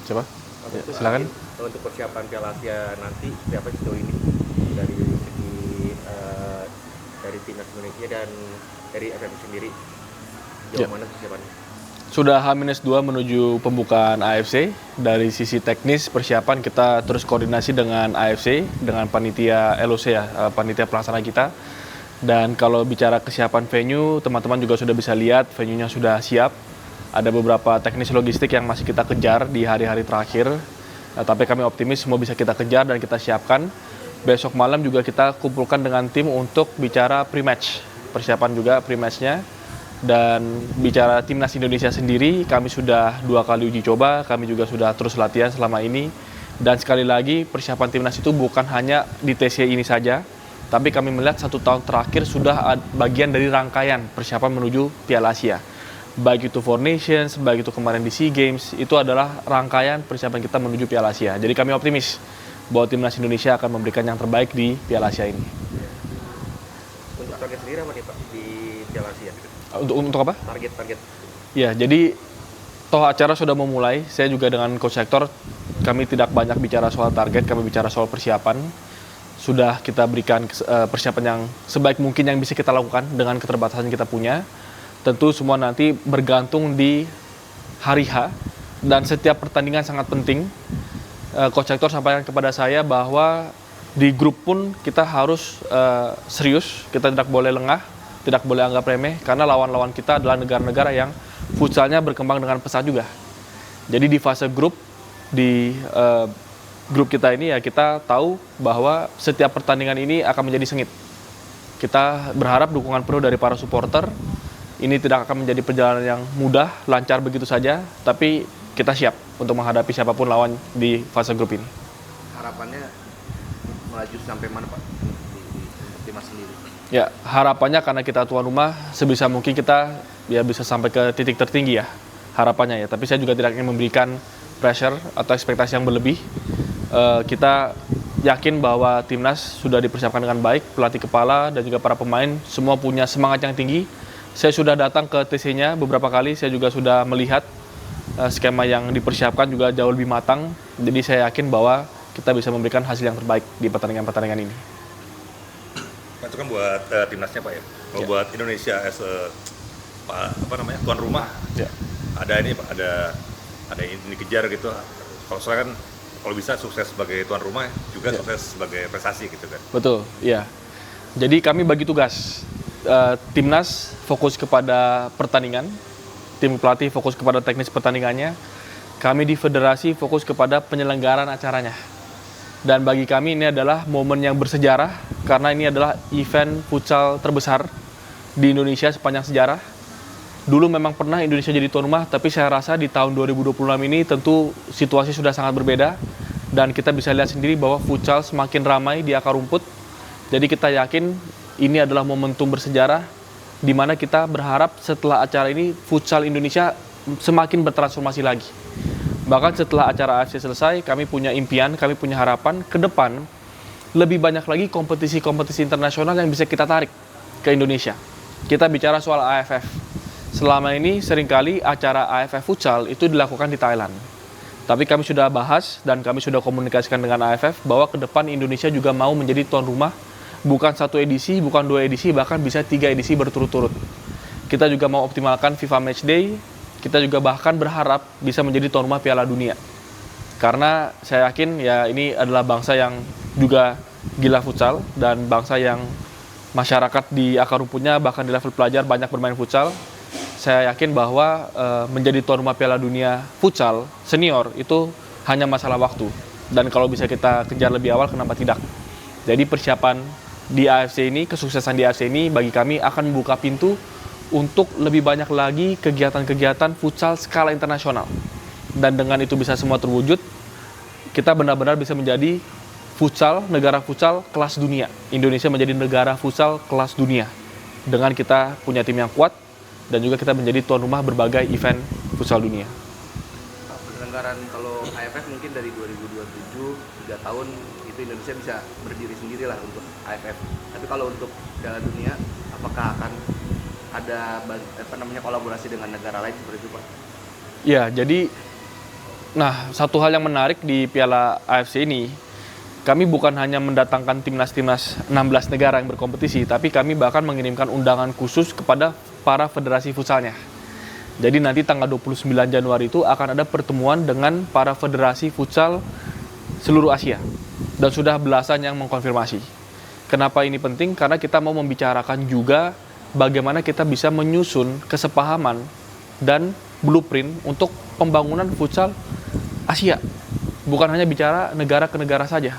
Coba. Ya, silakan. Untuk persiapan Piala Asia nanti siapa sejauh ini dari segi dari timnas Indonesia dan dari FF sendiri jauh mana persiapannya? Sudah H-2 menuju pembukaan AFC. Dari sisi teknis persiapan kita terus koordinasi dengan AFC, dengan panitia LOC ya, panitia pelaksana kita. Dan kalau bicara kesiapan venue, teman-teman juga sudah bisa lihat venue-nya sudah siap. Ada beberapa teknis logistik yang masih kita kejar di hari-hari terakhir. Tapi kami optimis semua bisa kita kejar dan kita siapkan. Besok malam juga kita kumpulkan dengan tim untuk bicara pre-match. Persiapan juga pre-match-nya. Dan bicara timnas Indonesia sendiri, kami sudah 2 kali uji coba, kami juga sudah terus latihan selama ini. Dan sekali lagi persiapan timnas itu bukan hanya di TC ini saja, tapi kami melihat 1 tahun terakhir sudah bagian dari rangkaian persiapan menuju Piala Asia. Baik itu Four Nations, baik itu kemarin di SEA Games, itu adalah rangkaian persiapan kita menuju Piala Asia. Jadi kami optimis bahwa timnas Indonesia akan memberikan yang terbaik di Piala Asia ini. Untuk target sendiri apa nih Pak di Piala Asia? Untuk apa? Target. Ya, jadi toh acara sudah memulai. Saya juga dengan Coach Hector, kami tidak banyak bicara soal target, kami bicara soal persiapan. Sudah kita berikan persiapan yang sebaik mungkin yang bisa kita lakukan dengan keterbatasan kita punya. Tentu semua nanti bergantung di hari H, dan setiap pertandingan sangat penting. Coach Hector sampaikan kepada saya bahwa di grup pun kita harus serius, kita tidak boleh lengah, tidak boleh anggap remeh, karena lawan-lawan kita adalah negara-negara yang futsalnya berkembang dengan pesat juga. Jadi di fase grup, di grup kita ini ya kita tahu bahwa setiap pertandingan ini akan menjadi sengit. Kita berharap dukungan penuh dari para supporter. Ini tidak akan menjadi perjalanan yang mudah, lancar begitu saja, tapi kita siap untuk menghadapi siapapun lawan di fase grup ini. Harapannya melaju sampai mana Pak di timnas sendiri? Ya, harapannya karena kita tuan rumah, sebisa mungkin kita ya bisa sampai ke titik tertinggi ya, harapannya ya. Tapi saya juga tidak ingin memberikan pressure atau ekspektasi yang berlebih. Kita yakin bahwa timnas sudah dipersiapkan dengan baik, pelatih kepala dan juga para pemain semua punya semangat yang tinggi. Saya sudah datang ke TC-nya beberapa kali, saya juga sudah melihat skema yang dipersiapkan juga jauh lebih matang. Jadi saya yakin bahwa kita bisa memberikan hasil yang terbaik di pertandingan-pertandingan ini. Itu kan buat timnasnya Pak ya. Kalau buat Indonesia as tuan rumah, ada ini Pak, ada yang dikejar gitu. Kalau saya kan kalau bisa sukses sebagai tuan rumah juga sukses sebagai prestasi gitu kan. Betul, iya. Jadi kami bagi tugas. Timnas fokus kepada pertandingan, tim pelatih fokus kepada teknis pertandingannya, kami di federasi fokus kepada penyelenggaraan acaranya. Dan bagi kami ini adalah momen yang bersejarah, karena ini adalah event futsal terbesar di Indonesia sepanjang sejarah. Dulu memang pernah Indonesia jadi tuan rumah, tapi saya rasa di tahun 2026 ini tentu situasi sudah sangat berbeda. Dan kita bisa lihat sendiri bahwa futsal semakin ramai di akar rumput. Jadi kita yakin ini adalah momentum bersejarah di mana kita berharap setelah acara ini futsal Indonesia semakin bertransformasi lagi. Bahkan setelah acara AFC selesai, kami punya impian, kami punya harapan ke depan lebih banyak lagi kompetisi-kompetisi internasional yang bisa kita tarik ke Indonesia. Kita bicara soal AFF. Selama ini seringkali acara AFF futsal itu dilakukan di Thailand. Tapi kami sudah bahas dan kami sudah komunikasikan dengan AFF bahwa ke depan Indonesia juga mau menjadi tuan rumah. Bukan 1 edisi, bukan 2 edisi, bahkan bisa 3 edisi berturut-turut. Kita juga mau optimalkan FIFA Matchday, kita juga bahkan berharap bisa menjadi tuan rumah Piala Dunia. Karena saya yakin ya ini adalah bangsa yang juga gila futsal, dan bangsa yang masyarakat di akar rumputnya bahkan di level pelajar banyak bermain futsal. Saya yakin bahwa menjadi tuan rumah Piala Dunia futsal senior itu hanya masalah waktu. Dan kalau bisa kita kejar lebih awal, kenapa tidak? Jadi persiapan di AFC ini, kesuksesan di AFC ini bagi kami akan membuka pintu untuk lebih banyak lagi kegiatan-kegiatan futsal skala internasional. Dan dengan itu bisa semua terwujud, kita benar-benar bisa menjadi negara futsal kelas dunia. Indonesia menjadi negara futsal kelas dunia. Dengan kita punya tim yang kuat, dan juga kita menjadi tuan rumah berbagai event futsal dunia. Penyelenggaraan kalau AFF mungkin dari 2027, 3 tahun itu Indonesia bisa berdiri sendiri lah untuk AFF. Tapi kalau untuk Piala Dunia, apakah akan ada kolaborasi dengan negara lain seperti itu Pak? Ya, jadi Nah, satu hal yang menarik di Piala AFC ini, kami bukan hanya mendatangkan timnas-timnas 16 negara yang berkompetisi, tapi kami bahkan mengirimkan undangan khusus kepada para federasi futsalnya. Jadi nanti tanggal 29 Januari itu akan ada pertemuan dengan para federasi futsal seluruh Asia. Dan sudah belasan yang mengkonfirmasi. Kenapa ini penting? Karena kita mau membicarakan juga bagaimana kita bisa menyusun kesepahaman dan blueprint untuk pembangunan futsal Asia. Bukan hanya bicara negara ke negara saja.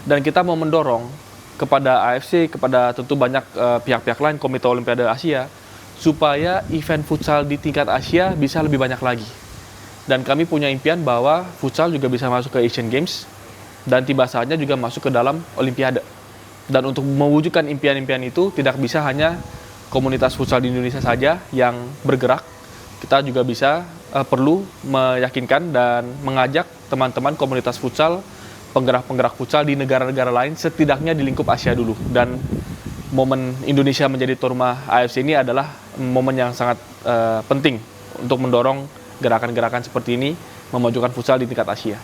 Dan kita mau mendorong kepada AFC, kepada tentu banyak pihak-pihak lain, Komite Olimpiade Asia, supaya event futsal di tingkat Asia bisa lebih banyak lagi. Dan kami punya impian bahwa futsal juga bisa masuk ke Asian Games, dan tiba saatnya juga masuk ke dalam Olimpiade. Dan untuk mewujudkan impian-impian itu, tidak bisa hanya komunitas futsal di Indonesia saja yang bergerak. Kita juga bisa perlu meyakinkan dan mengajak teman-teman komunitas futsal, penggerak-penggerak futsal di negara-negara lain, setidaknya di lingkup Asia dulu. Dan momen Indonesia menjadi tuan rumah AFC ini adalah momen yang sangat penting untuk mendorong gerakan-gerakan seperti ini, memajukan futsal di tingkat Asia.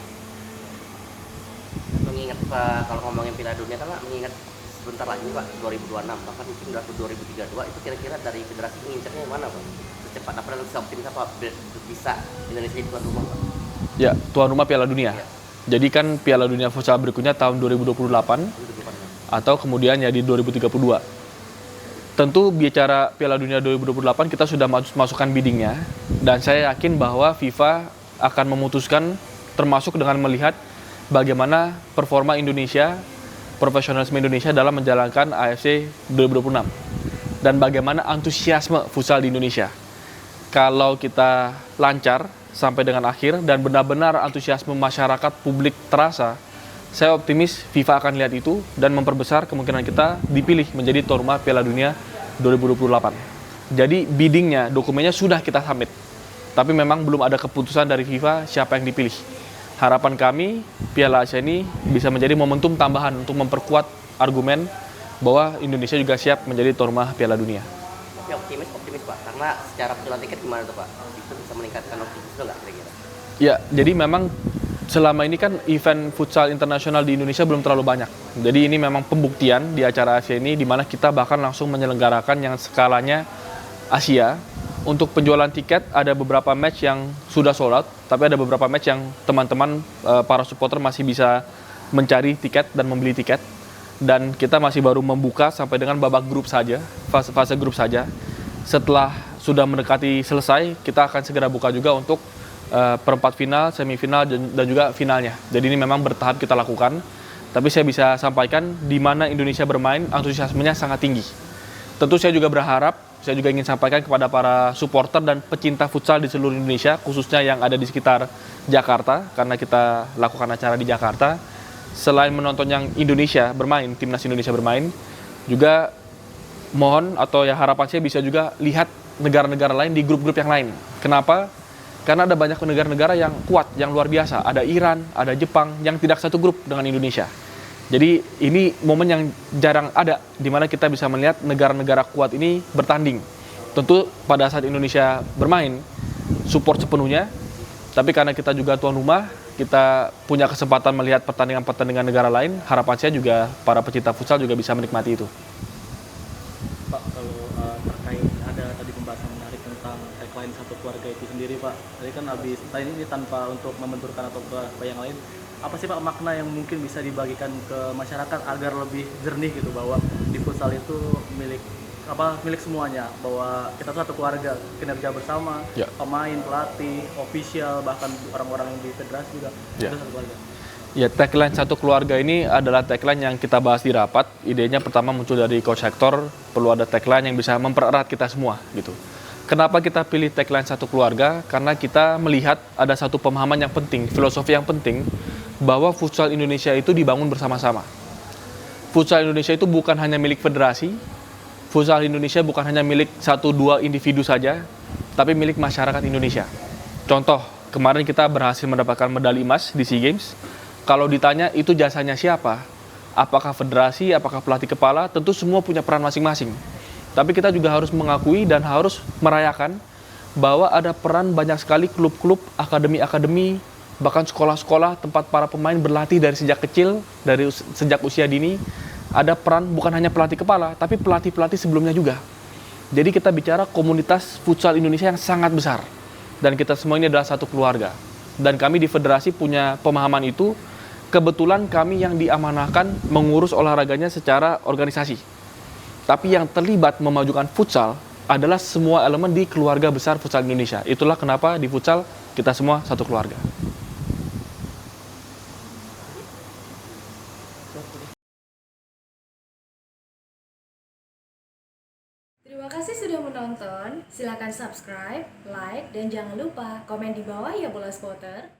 Mengingat Pak, kalau ngomongin Piala Dunia kan Pak, mengingat sebentar lagi Pak, 2026, bahkan mungkin udah 2032, itu kira-kira dari federasi mengincarnya yang mana Pak? Secepat apa dan seoptimis apa bisa Indonesia jadi tuan rumah Pak? Ya, tuan rumah Piala Dunia. Ya. Jadi kan Piala Dunia futsal berikutnya tahun 2028 atau kemudian ya di 2032. Tentu bicara Piala Dunia 2028 kita sudah masukkan biddingnya, dan saya yakin bahwa FIFA akan memutuskan termasuk dengan melihat bagaimana performa Indonesia, profesionalisme Indonesia dalam menjalankan AFC 2026 dan bagaimana antusiasme futsal di Indonesia. Kalau kita lancar sampai dengan akhir dan benar-benar antusiasme masyarakat publik terasa, saya optimis FIFA akan lihat itu dan memperbesar kemungkinan kita dipilih menjadi tuan rumah Piala Dunia 2028. Jadi biddingnya, dokumennya sudah kita submit, tapi memang belum ada keputusan dari FIFA siapa yang dipilih. Harapan kami Piala Asia ini bisa menjadi momentum tambahan untuk memperkuat argumen bahwa Indonesia juga siap menjadi tuan rumah Piala Dunia. Tapi optimis Pak, karena secara penjualan tiket gimana tuh Pak? Itu bisa meningkatkan optimis itu nggak kira-kira? Ya, jadi memang selama ini kan event futsal internasional di Indonesia belum terlalu banyak. Jadi ini memang pembuktian di acara Asia ini, di mana kita bahkan langsung menyelenggarakan yang skalanya Asia. Untuk penjualan tiket ada beberapa match yang sudah sold out, tapi ada beberapa match yang teman-teman para supporter masih bisa mencari tiket dan membeli tiket. Dan kita masih baru membuka sampai dengan babak grup saja, fase grup saja. Setelah sudah mendekati selesai, kita akan segera buka juga untuk perempat final, semifinal, dan juga finalnya. Jadi ini memang bertahap kita lakukan. Tapi saya bisa sampaikan di mana Indonesia bermain, antusiasmenya sangat tinggi. Tentu saya juga berharap, saya juga ingin sampaikan kepada para supporter dan pecinta futsal di seluruh Indonesia, khususnya yang ada di sekitar Jakarta, karena kita lakukan acara di Jakarta. Selain menonton yang Indonesia bermain, timnas Indonesia bermain, juga mohon atau ya harapan saya bisa juga lihat negara-negara lain di grup-grup yang lain. Kenapa? Karena ada banyak negara-negara yang kuat, yang luar biasa. Ada Iran, ada Jepang, yang tidak satu grup dengan Indonesia. Jadi ini momen yang jarang ada, di mana kita bisa melihat negara-negara kuat ini bertanding. Tentu pada saat Indonesia bermain, support sepenuhnya, tapi karena kita juga tuan rumah, kita punya kesempatan melihat pertandingan-pertandingan negara lain, harapan saya juga para pecinta futsal juga bisa menikmati itu. Pak, kalau terkait ada tadi pembahasan menarik tentang tagline satu keluarga itu sendiri Pak. Tadi kan habis tadi ini tanpa untuk membenturkan atau ke yang lain, apa sih Pak makna yang mungkin bisa dibagikan ke masyarakat agar lebih jernih gitu bahwa di futsal itu milik semuanya, bahwa kita tuh satu keluarga, kinerja bersama, Ya. pemain, pelatih, official, bahkan orang-orang yang di federasi juga Ya. itu satu keluarga. Ya, tagline satu keluarga ini adalah tagline yang kita bahas di rapat. Idenya pertama muncul dari Coach Hector, perlu ada tagline yang bisa mempererat kita semua gitu. Kenapa kita pilih tagline satu keluarga? Karena kita melihat ada satu pemahaman yang penting, filosofi yang penting, bahwa futsal Indonesia itu dibangun bersama-sama. Futsal Indonesia itu bukan hanya milik federasi, futsal Indonesia bukan hanya milik 1-2 individu saja, tapi milik masyarakat Indonesia. Contoh, kemarin kita berhasil mendapatkan medali emas di SEA Games. Kalau ditanya itu jasanya siapa? Apakah federasi, apakah pelatih kepala? Tentu semua punya peran masing-masing. Tapi kita juga harus mengakui dan harus merayakan bahwa ada peran banyak sekali klub-klub, akademi-akademi bahkan sekolah-sekolah tempat para pemain berlatih dari sejak kecil, sejak usia dini, ada peran bukan hanya pelatih kepala, tapi pelatih-pelatih sebelumnya juga. Jadi kita bicara komunitas futsal Indonesia yang sangat besar. Dan kita semua ini adalah satu keluarga. Dan kami di federasi punya pemahaman itu. Kebetulan kami yang diamanahkan mengurus olahraganya secara organisasi. Tapi yang terlibat memajukan futsal adalah semua elemen di keluarga besar futsal Indonesia. Itulah kenapa di futsal kita semua satu keluarga. Terima kasih sudah menonton. Silakan subscribe, like, dan jangan lupa komen di bawah ya Bola Spotter.